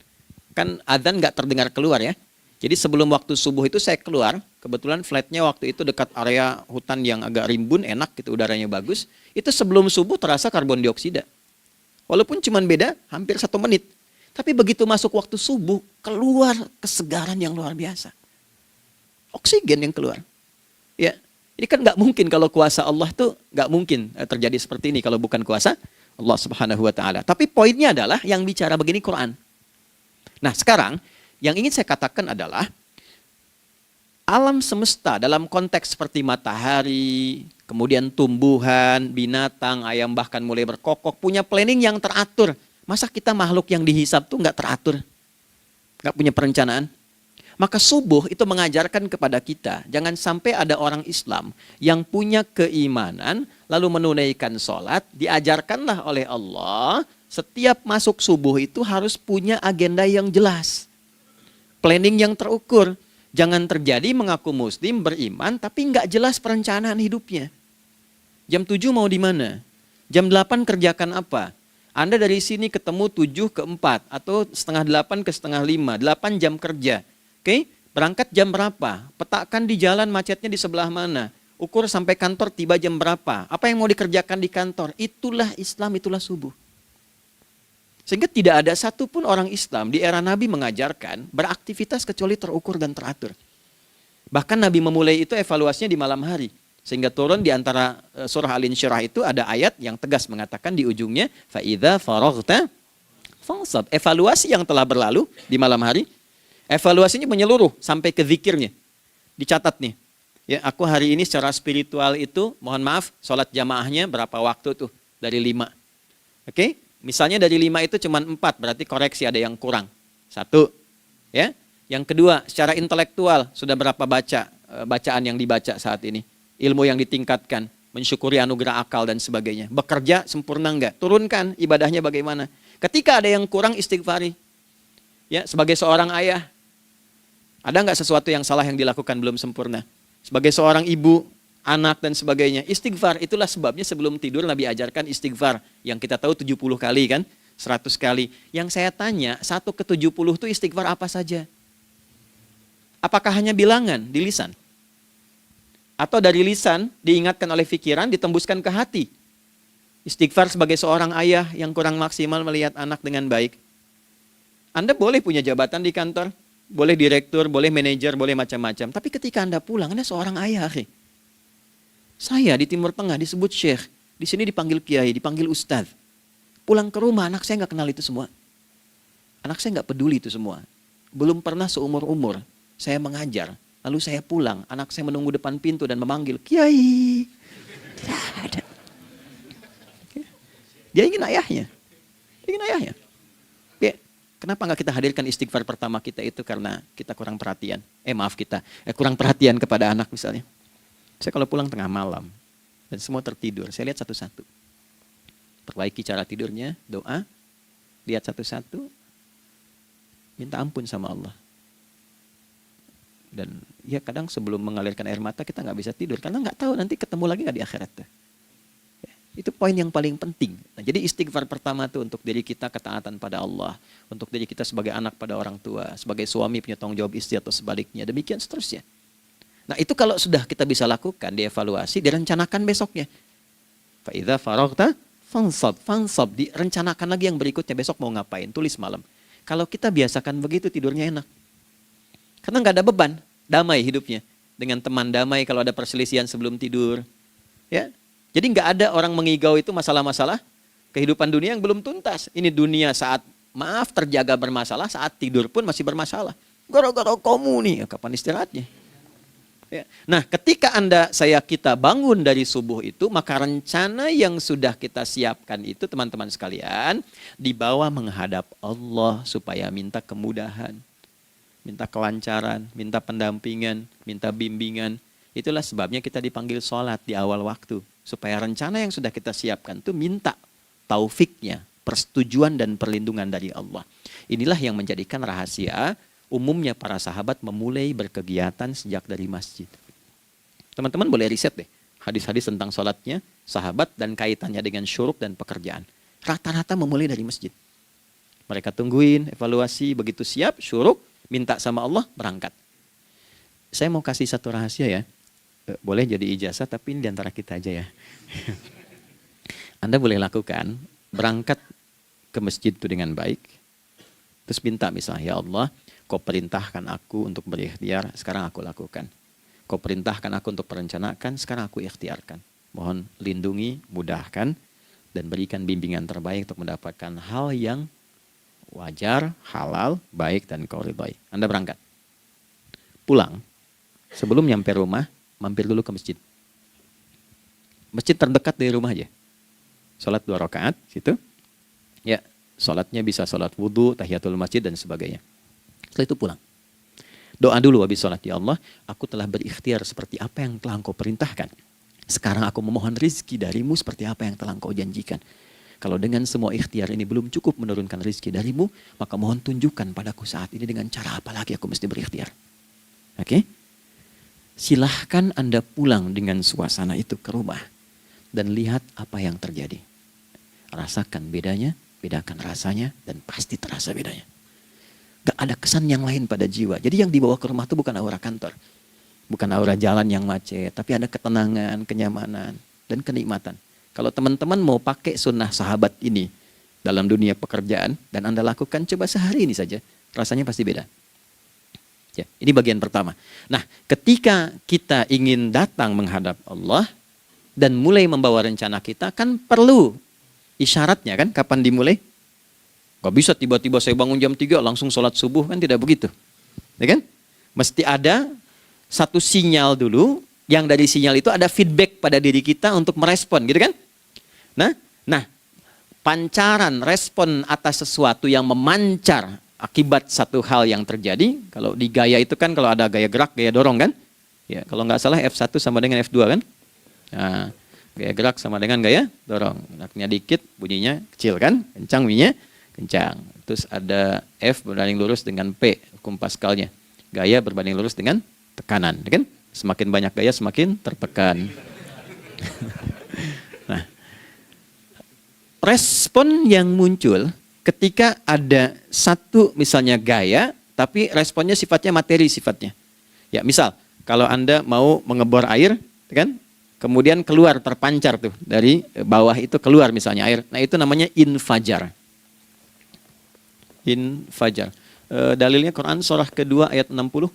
Kan adzan nggak terdengar keluar ya. Jadi sebelum waktu subuh itu saya keluar, kebetulan flatnya waktu itu dekat area hutan yang agak rimbun, enak gitu, udaranya bagus. Itu sebelum subuh terasa karbon dioksida. Walaupun cuma beda hampir 1 menit. Tapi begitu masuk waktu subuh, keluar kesegaran yang luar biasa. Oksigen yang keluar. Ya, ini kan nggak mungkin kalau kuasa Allah tuh nggak mungkin terjadi seperti ini kalau bukan kuasa Allah Subhanahu Wa Taala. Tapi poinnya adalah yang bicara begini Quran. Nah sekarang yang ingin saya katakan adalah Alam semesta dalam konteks seperti matahari, kemudian tumbuhan, binatang, ayam bahkan mulai berkokok, punya planning yang teratur. Masa kita makhluk yang dihisab tuh nggak teratur? Nggak punya perencanaan? Maka subuh itu mengajarkan kepada kita, jangan sampai ada orang Islam yang punya keimanan, lalu menunaikan sholat, diajarkanlah oleh Allah, setiap masuk subuh itu harus punya agenda yang jelas. Planning yang terukur. Jangan terjadi mengaku muslim, beriman, tapi nggak jelas perencanaan hidupnya. Jam 7 mau di mana? Jam 8 kerjakan apa? Anda dari sini ketemu 7 ke 4, atau setengah 8 ke setengah 5, 8 jam kerja. Oke? Berangkat jam berapa? Petakan di jalan macetnya di sebelah mana? Ukur sampai kantor tiba jam berapa? Apa yang mau dikerjakan di kantor? Itulah Islam, itulah subuh. Sehingga tidak ada satupun orang Islam di era Nabi mengajarkan beraktivitas kecuali terukur dan teratur. Bahkan Nabi memulai itu evaluasinya di malam hari. Sehingga turun di antara surah Al-Insyirah itu ada ayat yang tegas mengatakan di ujungnya, فَإِذَا فَرَغْتَ فَانْصَبْ. Evaluasi yang telah berlalu di malam hari, evaluasinya menyeluruh sampai ke zikirnya. Dicatat nih. Ya, aku hari ini secara spiritual itu, mohon maaf, sholat jamaahnya berapa waktu tuh? Dari 5. Oke? Misalnya dari 5 itu cuma 4, berarti koreksi ada yang kurang. 1, ya. Yang kedua, secara intelektual sudah berapa bacaan yang dibaca saat ini, ilmu yang ditingkatkan, mensyukuri anugerah akal dan sebagainya. Bekerja sempurna enggak? Turunkan ibadahnya bagaimana? Ketika ada yang kurang, istighfari. Ya, sebagai seorang ayah, ada enggak sesuatu yang salah yang dilakukan belum sempurna? Sebagai seorang ibu, anak dan sebagainya, istighfar. Itulah sebabnya sebelum tidur Nabi ajarkan istighfar. Yang kita tahu 70 kali kan, 100 kali. Yang saya tanya, 1 ke 70 itu istighfar apa saja? Apakah hanya bilangan di lisan? Atau dari lisan diingatkan oleh pikiran, ditembuskan ke hati? Istighfar sebagai seorang ayah yang kurang maksimal melihat anak dengan baik. Anda boleh punya jabatan di kantor, boleh direktur, boleh manajer, boleh macam-macam. Tapi ketika Anda pulang, Anda seorang ayah. Saya di Timur Tengah disebut syekh, di sini dipanggil kiai, dipanggil ustadz. Pulang ke rumah, anak saya nggak kenal itu semua. Anak saya nggak peduli itu semua. Belum pernah seumur-umur saya mengajar, lalu saya pulang, anak saya menunggu depan pintu dan memanggil, kiai. Tidak ada. Dia ingin ayahnya. Ingin ayahnya. Ya, kenapa nggak kita hadirkan istighfar pertama kita itu karena kita kurang perhatian. Kurang perhatian kepada anak misalnya. Saya kalau pulang tengah malam dan semua tertidur, saya lihat satu-satu. Perbaiki cara tidurnya, doa, lihat satu-satu, minta ampun sama Allah. Dan ya kadang sebelum mengalirkan air mata kita nggak bisa tidur karena nggak tahu nanti ketemu lagi nggak di akhirat. Ya, itu poin yang paling penting. Nah, jadi istighfar pertama itu untuk diri kita ketaatan pada Allah, untuk diri kita sebagai anak pada orang tua, sebagai suami punya tanggung jawab istri atau sebaliknya, demikian seterusnya. Nah itu kalau sudah kita bisa lakukan, dievaluasi, direncanakan besoknya. Fa'idha faraghta fansab, direncanakan lagi yang berikutnya, besok mau ngapain, tulis malam. Kalau kita biasakan begitu, tidurnya enak. Karena nggak ada beban, damai hidupnya. Dengan teman damai kalau ada perselisihan sebelum tidur. Ya, jadi nggak ada orang mengigau itu masalah-masalah kehidupan dunia yang belum tuntas. Ini dunia saat, maaf, terjaga bermasalah, saat tidur pun masih bermasalah. Gara-gara kamu nih, kapan istirahatnya? Ya. Nah, ketika kita bangun dari subuh itu, maka rencana yang sudah kita siapkan itu, teman-teman sekalian, dibawa menghadap Allah supaya minta kemudahan, minta kelancaran, minta pendampingan, minta bimbingan. Itulah sebabnya kita dipanggil sholat di awal waktu, supaya rencana yang sudah kita siapkan itu minta taufiknya, persetujuan dan perlindungan dari Allah. Inilah yang menjadikan rahasia umumnya para sahabat memulai berkegiatan sejak dari masjid. Teman-teman boleh riset deh hadis-hadis tentang sholatnya sahabat dan kaitannya dengan syuruk dan pekerjaan. Rata-rata memulai dari masjid. Mereka tungguin, evaluasi, begitu siap, syuruk, minta sama Allah, berangkat. Saya mau kasih satu rahasia ya. Boleh jadi ijazah tapi ini diantara kita aja ya. Anda boleh lakukan, berangkat ke masjid itu dengan baik. Terus minta misalnya, ya Allah, Kau perintahkan aku untuk berikhtiar, sekarang aku lakukan. Kau perintahkan aku untuk merencanakan, sekarang aku ikhtiarkan. Mohon lindungi, mudahkan, dan berikan bimbingan terbaik untuk mendapatkan hal yang wajar, halal, baik, dan kau ridhai. Anda berangkat. Pulang, Sebelum nyampe rumah, mampir dulu ke masjid. Masjid terdekat dari rumah aja. Sholat 2 rakaat, situ. Ya, sholatnya bisa sholat wudhu, tahiyatul masjid, dan sebagainya. Setelah itu pulang. Doa dulu habis sholat. Ya Allah, aku telah berikhtiar seperti apa yang telah Engkau perintahkan. Sekarang aku memohon rizki darimu seperti apa yang telah Engkau janjikan. Kalau dengan semua ikhtiar ini belum cukup menurunkan rizki darimu, maka mohon tunjukkan padaku saat ini dengan cara apa lagi aku mesti berikhtiar. Oke? Silahkan Anda pulang dengan suasana itu ke rumah. Dan lihat apa yang terjadi. Rasakan bedanya, bedakan rasanya, dan pasti terasa bedanya. Gak ada kesan yang lain pada jiwa. Jadi yang dibawa ke rumah itu bukan aura kantor. Bukan aura jalan yang macet. Tapi ada ketenangan, kenyamanan, dan kenikmatan. Kalau teman-teman mau pakai sunnah sahabat ini dalam dunia pekerjaan dan Anda lakukan, coba sehari ini saja, rasanya pasti beda. Ya, ini bagian pertama. Nah, ketika kita ingin datang menghadap Allah dan mulai membawa rencana kita, kan perlu isyaratnya kan, kapan dimulai? Gak bisa tiba-tiba saya bangun jam 3 langsung sholat subuh, kan tidak begitu. Ya kan? Mesti ada satu sinyal dulu, yang dari sinyal itu ada feedback pada diri kita untuk merespon, gitu kan? Nah, pancaran respon atas sesuatu yang memancar akibat satu hal yang terjadi, kalau di gaya itu kan kalau ada gaya gerak, gaya dorong kan? Ya, kalau nggak salah F1 sama dengan F2 kan? Nah, gaya gerak sama dengan gaya dorong. Geraknya dikit, bunyinya kecil kan? Kencang bunyinya, kencang. Terus ada F berbanding lurus dengan P, hukum Pascalnya. Gaya berbanding lurus dengan tekanan, kan? Semakin banyak gaya, semakin tertekan. Nah, respon yang muncul ketika ada satu misalnya gaya, tapi responnya sifatnya materi sifatnya. Ya, misal kalau Anda mau mengebor air, kan? Kemudian keluar terpancar tuh dari bawah itu keluar misalnya air. Nah, itu namanya infajar. Infajar. Dalilnya Quran surah kedua ayat 60.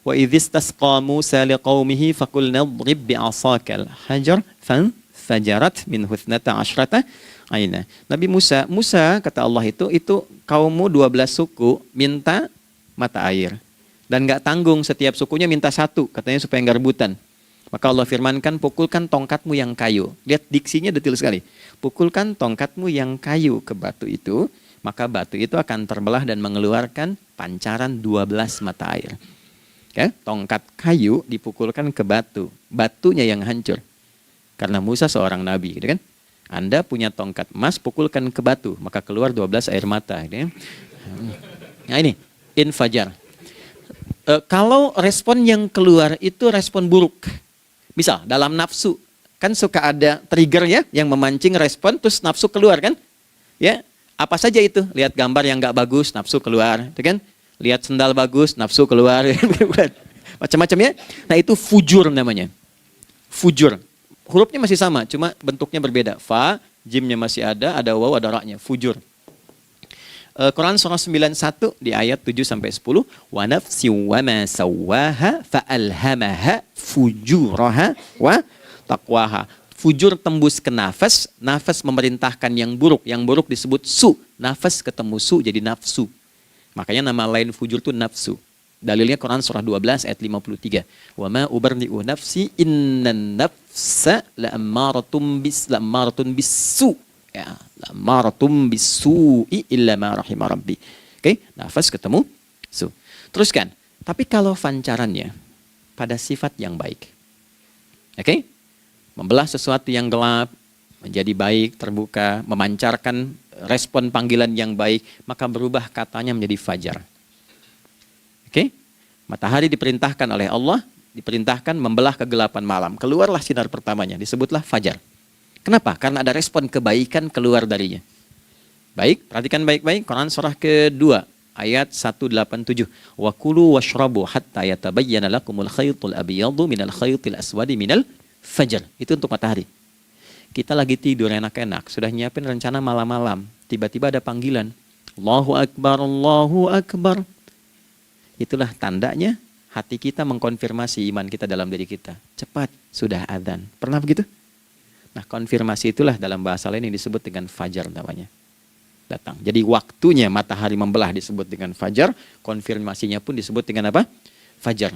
Wa idzistasqa Musa liqaumihi faqulna idrib bi'asakal hajar fanfajarat min husnata asyrata aina. Nabi Musa kata Allah itu kaummu 12 suku minta mata air. Dan enggak tanggung, setiap sukunya minta satu, katanya supaya enggak rebutan. Maka Allah firmankan, pukulkan tongkatmu yang kayu. Lihat diksinya detil sekali. Pukulkan tongkatmu yang kayu ke batu itu, maka batu itu akan terbelah dan mengeluarkan pancaran 12 mata air. Ya, tongkat kayu dipukulkan ke batu, batunya yang hancur. Karena Musa seorang nabi, gitu kan? Anda punya tongkat emas, pukulkan ke batu, maka keluar 12 air mata. Gitu kan? Nah ini, infajar. Kalau respon yang keluar itu respon buruk. Misal, dalam nafsu, kan suka ada trigger ya, yang memancing respon, terus nafsu keluar kan? Ya, apa saja itu? Lihat gambar yang nggak bagus, nafsu keluar, gitu kan? Lihat sendal bagus, nafsu keluar, macam-macam ya. Nah itu fujur namanya. Fujur. Hurufnya masih sama, cuma bentuknya berbeda. Fa, jimnya masih ada waw, ada ra-nya. Fujur. Quran surah 91 di ayat 7-10. Wa nafsi wa ma sawwaha fa'alhamaha fujuraha wa taqwaha. Fujur tembus ke nafas, nafas memerintahkan yang buruk disebut su. Nafas ketemu su jadi nafsu. Makanya nama lain fujur itu nafsu. Dalilnya Quran surah 12 ayat 53. Wa ma ubarri'u nafsi innan nafsa la'ammaratun bisu. Ya, la'ammaratun bisu'i illa ma rahima rabbi. Oke, nafas ketemu su. Teruskan. Tapi kalau pancarannya pada sifat yang baik. Oke? Membelah sesuatu yang gelap menjadi baik, terbuka, memancarkan respon panggilan yang baik, maka berubah katanya menjadi fajar. Oke? Matahari diperintahkan oleh Allah, diperintahkan membelah kegelapan malam. Keluarlah sinar pertamanya, disebutlah fajar. Kenapa? Karena ada respon kebaikan keluar darinya. Baik, perhatikan baik-baik, Quran surah kedua, ayat 187. Wa kulu washrabu hatta yatabayyana lakumul khaytul abyadu minal khaytil aswadi minal fajar. Itu untuk matahari. Kita lagi tidur enak-enak, sudah nyiapin rencana malam-malam. Tiba-tiba ada panggilan. Allahu Akbar, Allahu Akbar. Itulah tandanya hati kita mengkonfirmasi iman kita dalam diri kita. Cepat, sudah adzan. Pernah begitu? Nah, konfirmasi itulah dalam bahasa lain yang disebut dengan fajar namanya. Datang. Jadi waktunya matahari membelah disebut dengan fajar, konfirmasinya pun disebut dengan apa? fajar.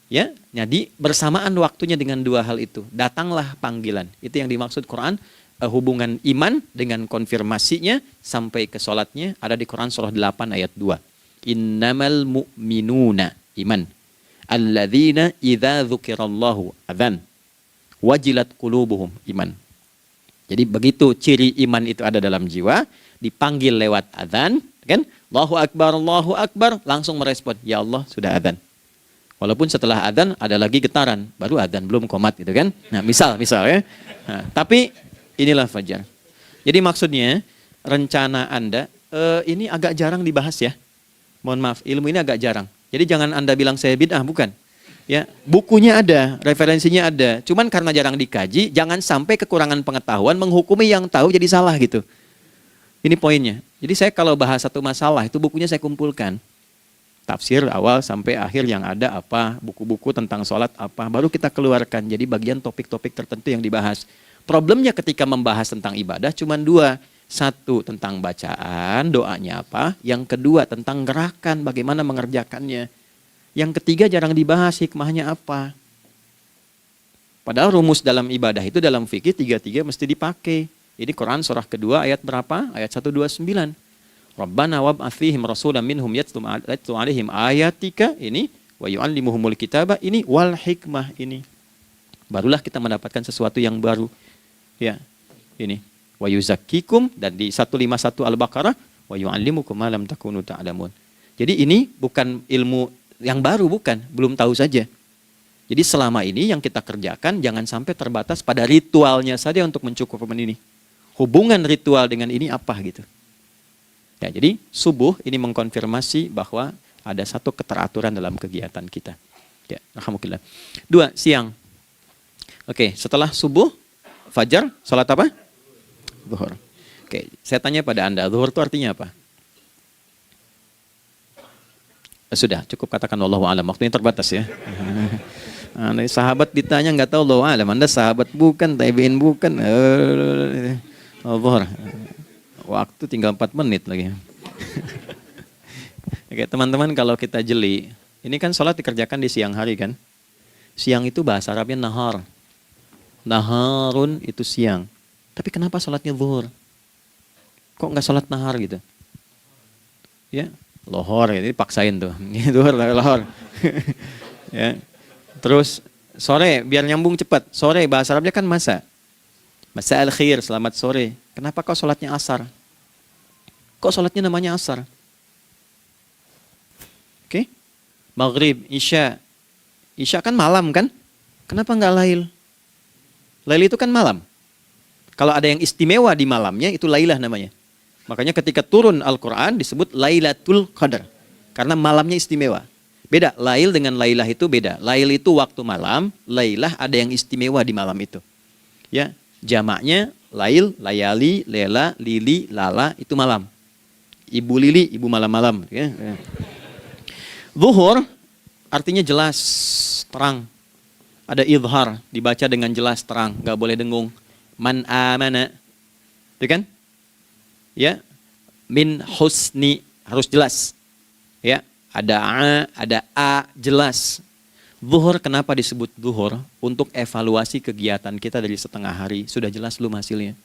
Ya, jadi bersamaan waktunya dengan dua hal itu, datanglah panggilan. Itu yang dimaksud Quran, hubungan iman dengan konfirmasinya sampai ke sholatnya ada di Quran surah 8 ayat 2. Innamal mu'minuna, iman. Alladzina idza dzukirallahu adzan. Wajilat qulubuhum, iman. Jadi begitu ciri iman itu ada dalam jiwa, dipanggil lewat adzan, kan? Allahu Akbar, langsung merespon, ya Allah sudah adzan. Walaupun setelah adzan ada lagi getaran, baru adzan belum qomat gitu kan. Nah, misal ya. Nah, tapi inilah fajar. Jadi maksudnya rencana Anda ini agak jarang dibahas ya. Mohon maaf, ilmu ini agak jarang. Jadi jangan Anda bilang saya bid'ah, bukan. Ya, bukunya ada, referensinya ada. Cuman karena jarang dikaji, jangan sampai kekurangan pengetahuan menghukumi yang tahu jadi salah gitu. Ini poinnya. Jadi saya kalau bahas satu masalah itu bukunya saya kumpulkan. Tafsir awal sampai akhir yang ada apa, buku-buku tentang sholat apa, baru kita keluarkan. Jadi bagian topik-topik tertentu yang dibahas. Problemnya ketika membahas tentang ibadah cuma dua. Satu tentang bacaan, doanya apa. Yang kedua tentang gerakan, bagaimana mengerjakannya. Yang ketiga jarang dibahas, hikmahnya apa. Padahal rumus dalam ibadah itu dalam fikih tiga-tiga mesti dipakai. Ini Quran surah kedua ayat berapa? Ayat 129. Rabbana wab'ats fihim rasulan minhum yatlu 'alaihim ayatika, ini wa yu'allimuhumul kitaba, ini wal hikmah, ini. Barulah kita mendapatkan sesuatu yang baru. Ya. Ini wa yuzakkikum, dan di 151 Al-Baqarah wa yu'allimukum ma lam takunu ta'lamun. Jadi ini bukan ilmu yang baru, bukan, belum tahu saja. Jadi selama ini yang kita kerjakan jangan sampai terbatas pada ritualnya saja untuk mencukupkan ini. Hubungan ritual dengan ini apa gitu. Ya, jadi subuh ini mengkonfirmasi bahwa ada satu keteraturan dalam kegiatan kita. Ya, alhamdulillah. 2, siang. Oke, setelah subuh, fajar, salat apa? Zuhur. Oke, saya tanya pada Anda, zuhur itu artinya apa? Sudah, cukup katakan wallahu a'lam. Waktunya terbatas ya. Sahabat ditanya nggak tahu wallahu a'lam. Anda sahabat bukan, tabi'in bukan. Zuhur. Waktu tinggal 4 menit lagi. Oke, teman-teman, kalau kita jeli, ini kan sholat dikerjakan di siang hari kan? Siang itu bahasa Arabnya nahar. Naharun itu siang. Tapi kenapa sholatnya zuhur? Kok nggak sholat nahar gitu? Ya, lohor, ya, ini paksain tuh. Zuhur, lohor. Ya. Terus sore, biar nyambung cepat. Sore bahasa Arabnya kan masa. Masa al-khair, selamat sore. Kenapa kau sholatnya asar? Kok sholatnya namanya asar? Oke? Maghrib, Isya. Isya kan malam kan? Kenapa nggak lail? Lail itu kan malam. Kalau ada yang istimewa di malamnya, itu lailah namanya. Makanya ketika turun Al-Quran disebut Lailatul Qadar. Karena malamnya istimewa. Beda, lail dengan lailah itu beda. Lail itu waktu malam, lailah ada yang istimewa di malam itu. Ya, jamaknya lail, layali, lela, lili, lala, itu malam. Ibu lili, ibu malam-malam. Ya. Zuhur artinya jelas, terang. Ada idhar, dibaca dengan jelas, terang. Gak boleh dengung. Man amana. Itu kan? Ya. Min husni, harus jelas. Ya. Ada a, jelas. Zuhur kenapa disebut zuhur? Untuk evaluasi kegiatan kita dari setengah hari. Sudah jelas belum hasilnya?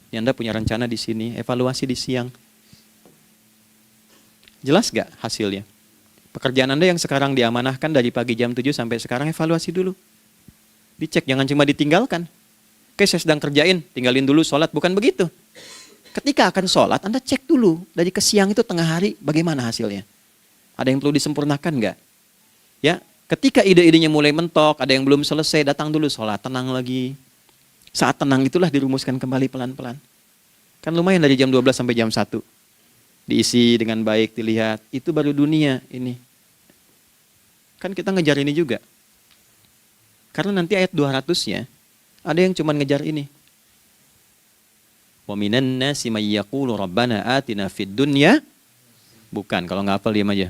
Ya, Anda punya rencana di sini, evaluasi di siang. Jelas gak hasilnya? Pekerjaan Anda yang sekarang diamanahkan dari pagi jam 7 sampai sekarang, evaluasi dulu. Dicek, jangan cuma ditinggalkan. Oke, saya sedang kerjain, tinggalin dulu sholat. Bukan begitu. Ketika akan sholat, Anda cek dulu. Dari ke siang itu tengah hari, bagaimana hasilnya? Ada yang perlu disempurnakan gak? Ya, ketika ide-idenya mulai mentok, ada yang belum selesai, datang dulu sholat, tenang lagi. Saat tenang itulah dirumuskan kembali pelan-pelan. Kan lumayan dari jam 12 sampai jam 1. Diisi dengan baik, dilihat. Itu baru dunia ini. Kan kita ngejar ini juga. Karena nanti ayat 200-nya, ada yang cuma ngejar ini. Wa minan nasi may yaqulu rabbana atina fid dunya. Bukan, kalau nggak hafal diam aja.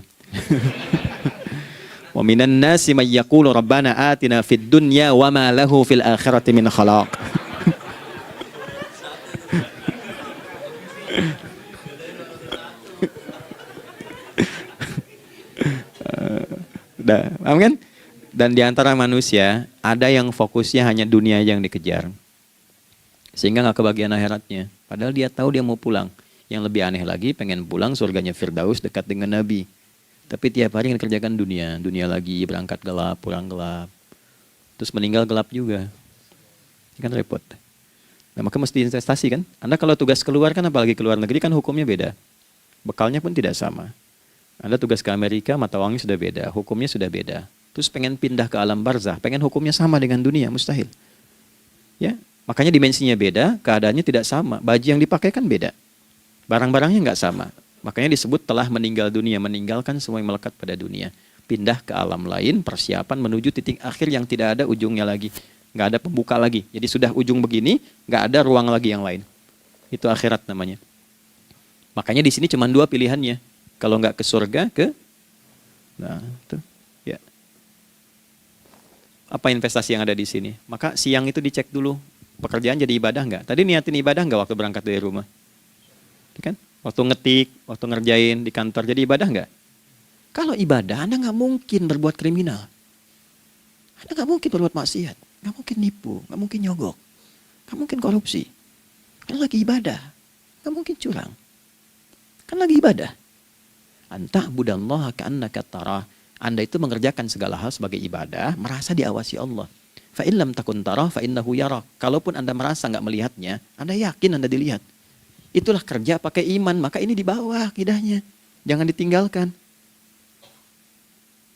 Wa minan nasi may yaqulu rabbana atina fid dunya wa ma lahu fil akhirati min khalaq. Paham kan? Dan di antara manusia ada yang fokusnya hanya dunia yang dikejar, sehingga nggak kebagian akhiratnya. Padahal dia tahu dia mau pulang. Yang lebih aneh lagi, pengen pulang surganya Firdaus dekat dengan Nabi. Tapi tiap hari yang kerjakan dunia, dunia lagi, berangkat gelap, pulang gelap, terus meninggal gelap juga. Ini kan repot. Nah, maka mesti investasi kan. Anda kalau tugas keluar kan, apalagi keluar negeri kan hukumnya beda. Bekalnya pun tidak sama. Anda tugas ke Amerika, mata uangnya sudah beda, hukumnya sudah beda. Terus pengen pindah ke alam barzah, pengen hukumnya sama dengan dunia, mustahil. Ya, makanya dimensinya beda, keadaannya tidak sama. Baju yang dipakai kan beda. Barang-barangnya nggak sama. Makanya disebut telah meninggal dunia, meninggalkan semua yang melekat pada dunia. Pindah ke alam lain, persiapan menuju titik akhir yang tidak ada ujungnya lagi. Nggak ada pembuka lagi. Jadi sudah ujung begini, nggak ada ruang lagi yang lain. Itu akhirat namanya. Makanya di sini cuma dua pilihannya. Kalau nggak ke surga, nah, itu. Ya. Apa investasi yang ada di sini? Maka siang itu dicek dulu. Pekerjaan jadi ibadah nggak? Tadi niatin ibadah nggak waktu berangkat dari rumah? Kan? Waktu ngetik, waktu ngerjain di kantor, jadi ibadah nggak? Kalau ibadah, Anda nggak mungkin berbuat kriminal. Anda nggak mungkin berbuat maksiat. Nggak mungkin nipu, nggak mungkin nyogok. Nggak mungkin korupsi. Kan lagi ibadah. Nggak mungkin curang. Kan lagi ibadah. Anta budallaha ka'annaka tarah. Anda itu mengerjakan segala hal sebagai ibadah, merasa diawasi Allah. Fa in lam takun tarah fa innahu yarak. Kalaupun Anda merasa nggak melihatnya, Anda yakin Anda dilihat. Itulah kerja pakai iman, maka ini di bawah akidahnya. Jangan ditinggalkan.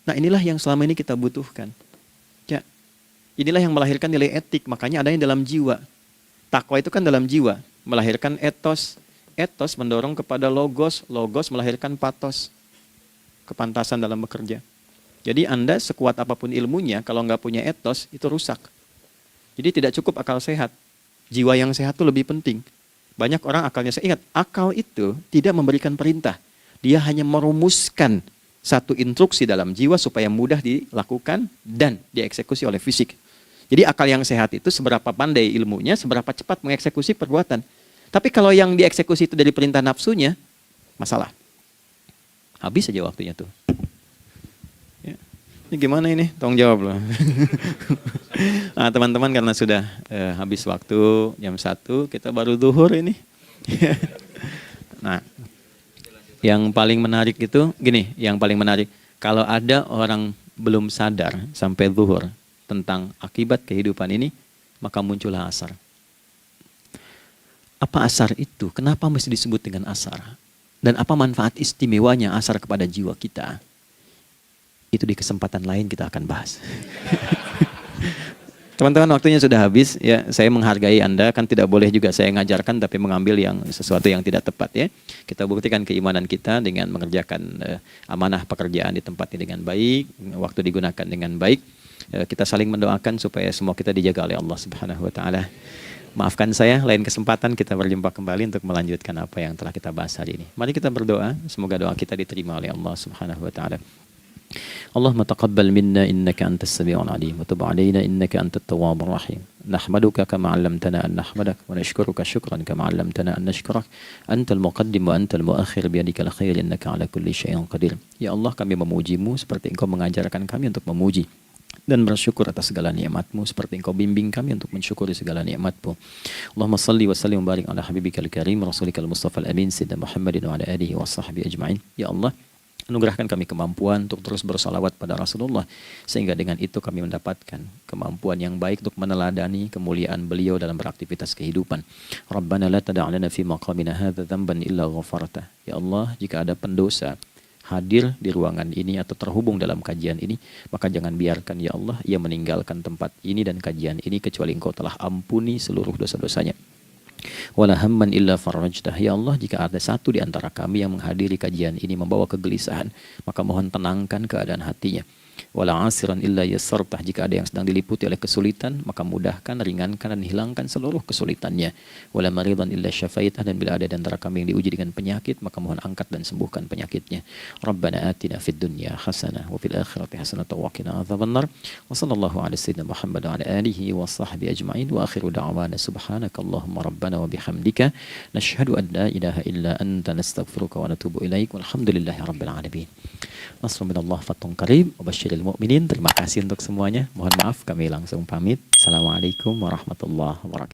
Nah, inilah yang selama ini kita butuhkan. Ya. Inilah yang melahirkan nilai etik, makanya adanya dalam jiwa. Takwa itu kan dalam jiwa, melahirkan etos. Etos mendorong kepada logos, logos melahirkan patos. Kepantasan dalam bekerja. Jadi Anda sekuat apapun ilmunya, kalau nggak punya etos, itu rusak. Jadi tidak cukup akal sehat. Jiwa yang sehat itu lebih penting. Banyak orang akalnya, saya ingat, akal itu tidak memberikan perintah. Dia hanya merumuskan satu instruksi dalam jiwa supaya mudah dilakukan dan dieksekusi oleh fisik. Jadi akal yang sehat itu seberapa pandai ilmunya, seberapa cepat mengeksekusi perbuatan. Tapi kalau yang dieksekusi itu dari perintah nafsunya, masalah. Habis saja waktunya tuh. Ya. Ini gimana ini? Tolong jawab loh. Nah, teman-teman, karena sudah habis waktu jam 1, kita baru zuhur ini. Nah, yang paling menarik itu gini, yang paling menarik kalau ada orang belum sadar sampai zuhur tentang akibat kehidupan ini, maka muncullah asar. Apa asar itu? Kenapa mesti disebut dengan asar? Dan apa manfaat istimewanya asar kepada jiwa kita? Itu di kesempatan lain kita akan bahas. Teman-teman, waktunya sudah habis. Ya, saya menghargai Anda, kan tidak boleh juga saya ngajarkan tapi mengambil yang sesuatu yang tidak tepat ya. Kita buktikan keimanan kita dengan mengerjakan amanah pekerjaan di tempat ini dengan baik, waktu digunakan dengan baik. Kita saling mendoakan supaya semua kita dijaga oleh Allah Subhanahu wa taala. Maafkan saya, lain kesempatan kita berjumpa kembali untuk melanjutkan apa yang telah kita bahas hari ini. Mari kita berdoa, semoga doa kita diterima oleh Allah Subhanahu wa taala. اللهم تقبل منا إنك أنت السميع العليم وتب علينا إنك أنت التواب الرحيم نحمدك كما علمتنا أن نحمدك ونشكرك شكرا كما علمتنا أن نشكرك أنت المقدم وأنت المؤخر بيدك الخير إنك على كل شيء قدير. Ya Allah, kami memujimu seperti Engkau mengajarkan kami untuk memuji dan bersyukur atas segala nikmat-Mu seperti Engkau bimbing kami untuk mensyukuri segala nikmat-Mu. Allahumma salli wa sallim wa barik ala habibikal karim rasulikal mustafa al-amin sayyidina Muhammadin wa ala alihi wa sahbihi ajma'in. Ya Allah, anugerahkan kami kemampuan untuk terus bersalawat pada Rasulullah, sehingga dengan itu kami mendapatkan kemampuan yang baik untuk meneladani kemuliaan beliau dalam beraktivitas kehidupan. Rabbana la tada' lana fi maqamina hadza dzamban illa ghafartah. Ya Allah, jika ada pendosa hadir di ruangan ini atau terhubung dalam kajian ini, maka jangan biarkan ya Allah ia meninggalkan tempat ini dan kajian ini kecuali Engkau telah ampuni seluruh dosa-dosanya. Wala hamman illa farajtah. Ya Allah, jika ada satu di antara kami yang menghadiri kajian ini membawa kegelisahan, maka mohon tenangkan keadaan hatinya. Wala asiran illa yassartah. Jika ada yang sedang diliputi oleh kesulitan, maka mudahkan, ringankan dan hilangkan seluruh kesulitannya. Wala maridan illa syafaitah. Dan bila ada di antara kami yang diuji dengan penyakit, maka mohon angkat dan sembuhkan penyakitnya. Rabbana atina fid dunya hasanah wa fil akhirati hasanah wa qina adzabannar. Wa sallallahu ala sayyidina Muhammad wa ala alihi wa sahbihi ajma'in. Wa akhiru da'wana subhanakallahumma rabbana wa bihamdika nashhadu an la ilaha illa anta nastaghfiruka wa natubu ilaik. Walhamdulillahi rabbil alamin. Nasrun minallah, fathun qarib. basyiril mu'minin. Terima kasih untuk semuanya. Mohon maaf kami langsung pamit. Assalamualaikum warahmatullahi wabarakatuh.